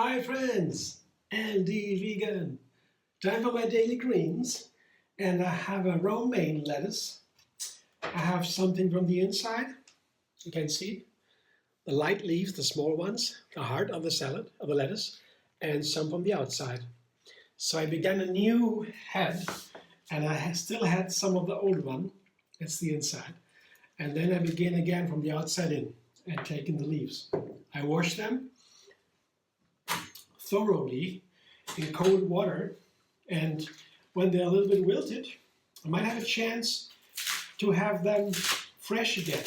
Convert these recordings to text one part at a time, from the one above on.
Hi friends, Andy Vegan. Time for my daily greens, and I have a romaine lettuce. I have something from the inside. You can see the light leaves, the small ones, the heart of the salad, of the lettuce, and some from the outside. So I began a new head, and I still had some of the old one. It's the inside. And then I begin again from the outside in and taking the leaves. I wash them thoroughly in cold water, and when they're a little bit wilted, I might have a chance to have them fresh again.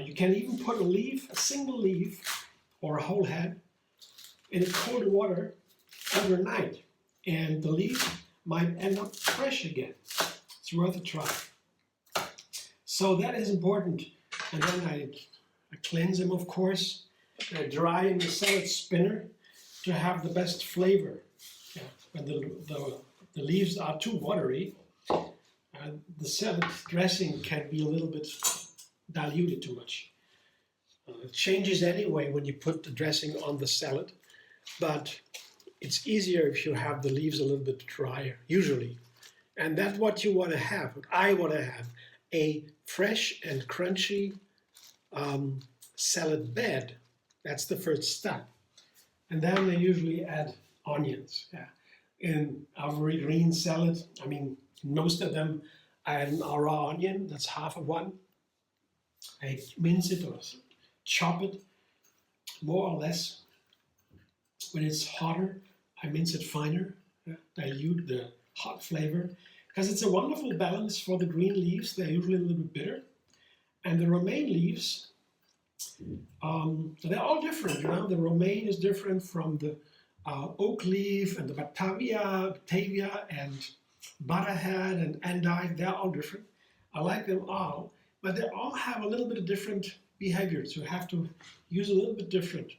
You can even put a leaf, a single leaf, or a whole head in cold water overnight, and the leaf might end up fresh again. It's worth a try. So that is important. And then I cleanse them, of course. I dry in the salad spinner to have the best flavor. Yeah. When the leaves are too watery, the salad dressing can be a little bit diluted too much. It changes anyway when you put the dressing on the salad, but it's easier if you have the leaves a little bit drier, usually. And that's what you want to have. I want to have a fresh and crunchy salad bed. That's the first step. And then I usually add onions. Yeah. In our green salad, most of them I add a raw onion, that's half of one. I mince it or chop it more or less. When it's hotter, I mince it finer, dilute the hot flavor, because it's a wonderful balance for the green leaves. They're usually a little bit bitter. And the romaine leaves, they're all different. The romaine is different from the oak leaf and the Batavia and butterhead and endive. They're all different. I like them all, but they all have a little bit of different behaviors. You have to use a little bit different.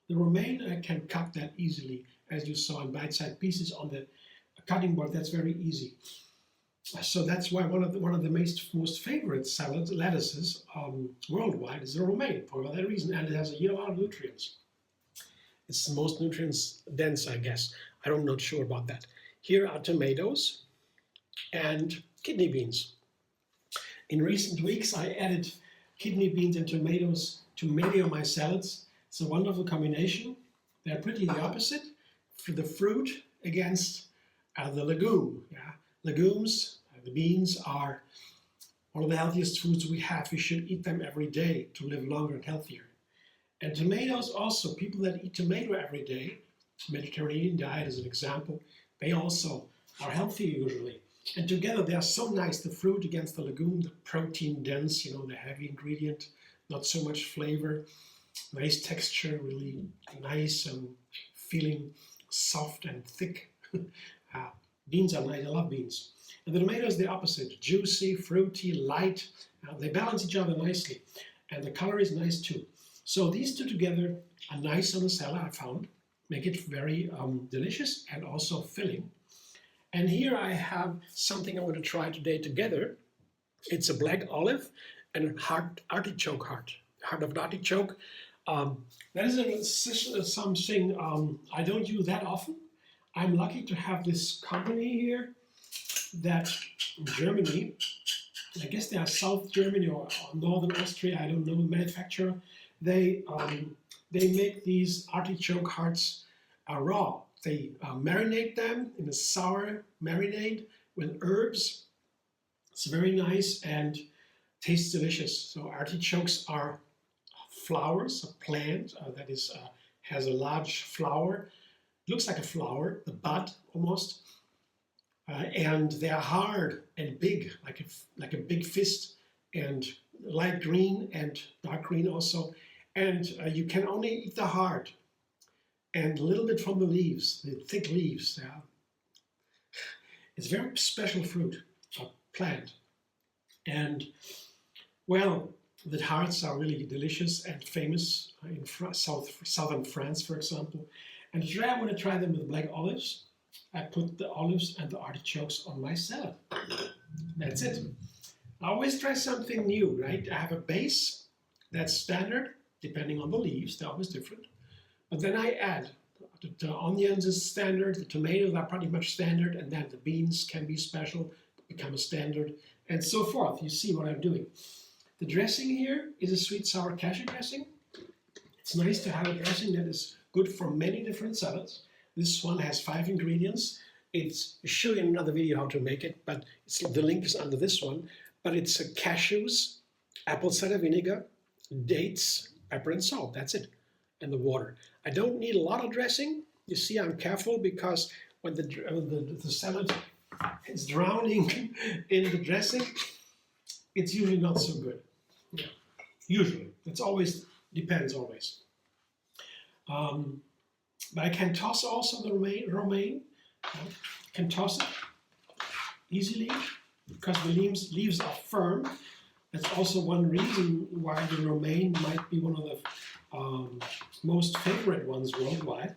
The romaine, I can cut that easily, as you saw in bite-sized pieces on the cutting board. That's very easy. So that's why one of the most favorite salad lettuces worldwide is the romaine, for that reason, and it has a lot of nutrients. It's the most nutrients dense, I guess. I'm not sure about that. Here are tomatoes and kidney beans. In recent weeks, I added kidney beans and tomatoes to many of my salads. It's a wonderful combination. They're pretty the opposite. For the fruit against the legume. Yeah? Legumes, the beans, are one of the healthiest foods we have. We should eat them every day to live longer and healthier. And tomatoes also, people that eat tomato every day, Mediterranean diet as an example, they also are healthy usually. And together they are so nice, the fruit against the legume, the protein dense, the heavy ingredient, not so much flavor, nice texture, really nice and feeling soft and thick. Beans are nice, I love beans. And the tomato is the opposite, juicy, fruity, light. They balance each other nicely. And the color is nice too. So these two together are nice on the salad, I found. Make it very delicious and also filling. And here I have something I want to try today together. It's a black olive and a artichoke heart. Heart of an artichoke. That is something I don't use that often. I'm lucky to have this company here that in Germany, I guess they are South Germany or Northern Austria, I don't know the manufacturer. They make these artichoke hearts raw. They marinate them in a sour marinade with herbs. It's very nice and tastes delicious. So artichokes are flowers, a plant that has a large flower. Looks like a flower, the bud almost. And they are hard and big, like a big fist, and light green and dark green also. And you can only eat the heart and a little bit from the leaves, the thick leaves. It's a very special fruit, a plant. And, well, the hearts are really delicious and famous in southern France, for example. And today I'm going to try them with black olives. I put the olives and the artichokes on my salad. That's it. I always try something new, right? I have a base that's standard, depending on the leaves, they're always different. But then I add The onions is standard, the tomatoes are pretty much standard, and then the beans can be special, become a standard, and so forth. You see what I'm doing. The dressing here is a sweet sour cashew dressing. It's nice to have a dressing that is good for many different salads. This one has 5 ingredients. I'll show you in another video how to make it, but the link is under this one. But it's cashews, apple cider vinegar, dates, pepper and salt. That's it. And the water. I don't need a lot of dressing. You see, I'm careful because when the salad is drowning in the dressing, it's usually not so good. Yeah. Usually. It's always, depends always. But I can toss also the romaine. I can toss it easily because the leaves are firm. That's also one reason why the romaine might be one of the most favorite ones worldwide.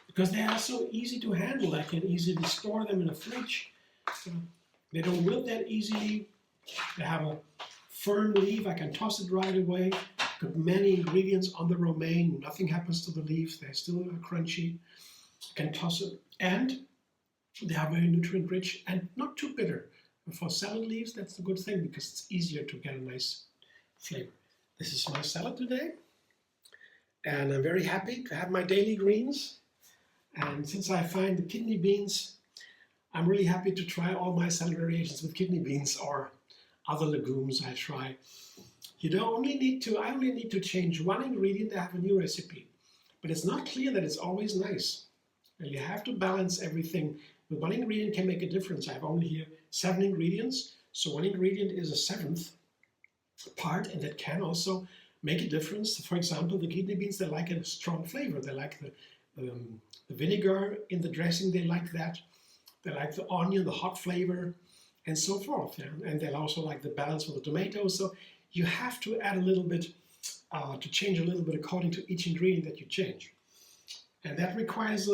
Because they are so easy to handle. I can easily store them in a fridge. They don't wilt that easily. They have a firm leaf. I can toss it right away. Got many ingredients on the romaine. Nothing happens to the leaves. They're still crunchy. I can toss it. And they are very nutrient rich and not too bitter. For salad leaves, that's a good thing because it's easier to get a nice flavor. This is my salad today. And I'm very happy to have my daily greens. And since I find the kidney beans, I'm really happy to try all my salad variations with kidney beans or other legumes I try. I only need to change one ingredient to have a new recipe. But it's not clear that it's always nice. And you have to balance everything. With one ingredient can make a difference. I have only here 7 ingredients. So one ingredient is a 7th part, and that can also make a difference. For example, the kidney beans, they like a strong flavor. They like the vinegar in the dressing, they like that. They like the onion, the hot flavor, and so forth. Yeah? And they also like the balance with the tomatoes. So you have to add a little bit, to change a little bit according to each ingredient that you change. And that requires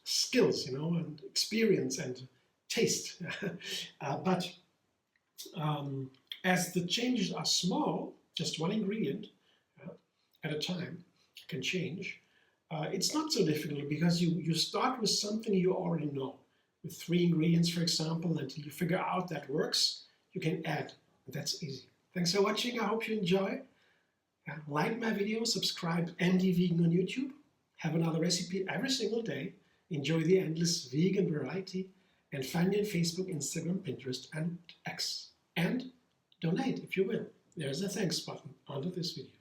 skills, and experience and taste. But as the changes are small, just one ingredient at a time can change, it's not so difficult because you start with something you already know. With 3 ingredients, for example, until you figure out that works, you can add. That's easy. Thanks for watching. I hope you enjoy. Like my video, subscribe MD Vegan on YouTube. Have another recipe every single day. Enjoy the endless vegan variety. And find me on Facebook, Instagram, Pinterest, and X. And donate if you will. There's a thanks button under this video.